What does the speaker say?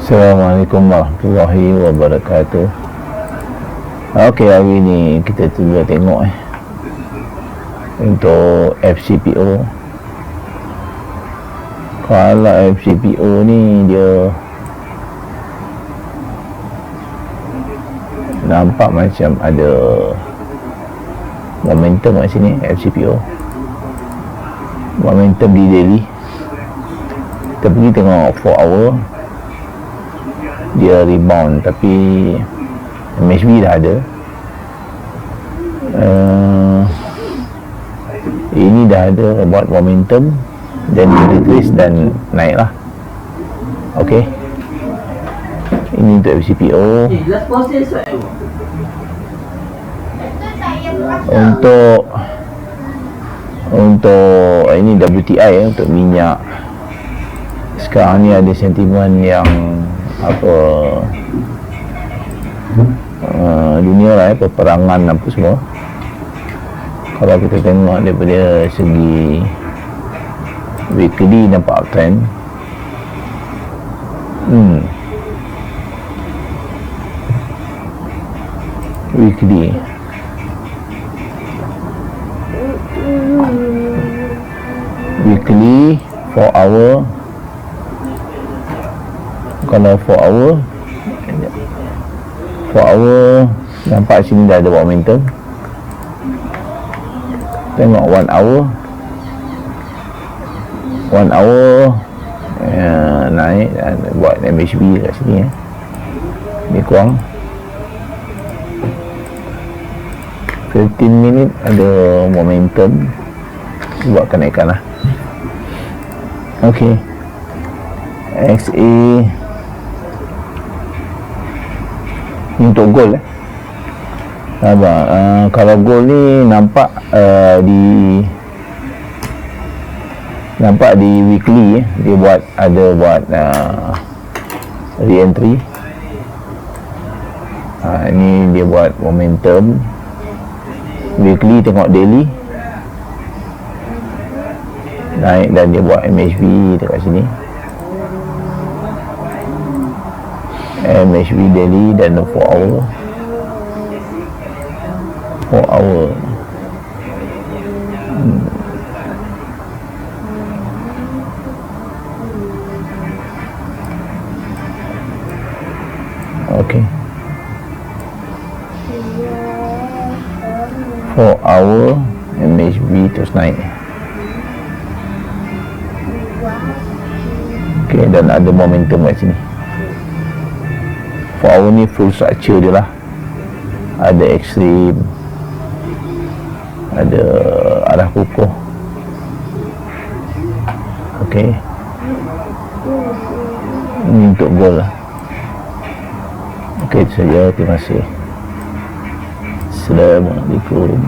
Assalamualaikum warahmatullahi wabarakatuh. Okey, hari ni kita cuba tengok untuk FCPO. Kalau FCPO ni dia nampak macam ada momentum kat sini. FCPO momentum di daily. Kita pergi tengok 4 hour, dia rebound, tapi MACD dah ada. Ini dah ada buat momentum dan retrace dan naik lah. Okey, ini untuk FCPO. Untuk ini WTI untuk minyak. Sekarang ni ada sentimen yang dunia lah, peperangan apa semua. Kalau kita tengok daripada segi weekly nampak uptrend. Weekly 4 hour. Kalau 4 hour nampak sini dah ada momentum. Tengok 1 hour. 1 hour naik dan buat MACD kat sini ni kurang 15 minit ada momentum buat kenaikan lah. Okey, XA untuk gold kalau gold ni nampak di weekly dia buat re-entry. Ini dia buat momentum weekly. Tengok daily naik dan dia buat MACD dekat sini. MACD daily dan 4 hour. Okey, 4 hour MACD terus naik. Okey, dan ada momentum kat sini. 4 hour ni full structure dia lah. Ada ekstrim, ada arah kukuh. Okey, ini untuk gold lah. Okey, itu saja. Terima kasih. Assalamualaikum.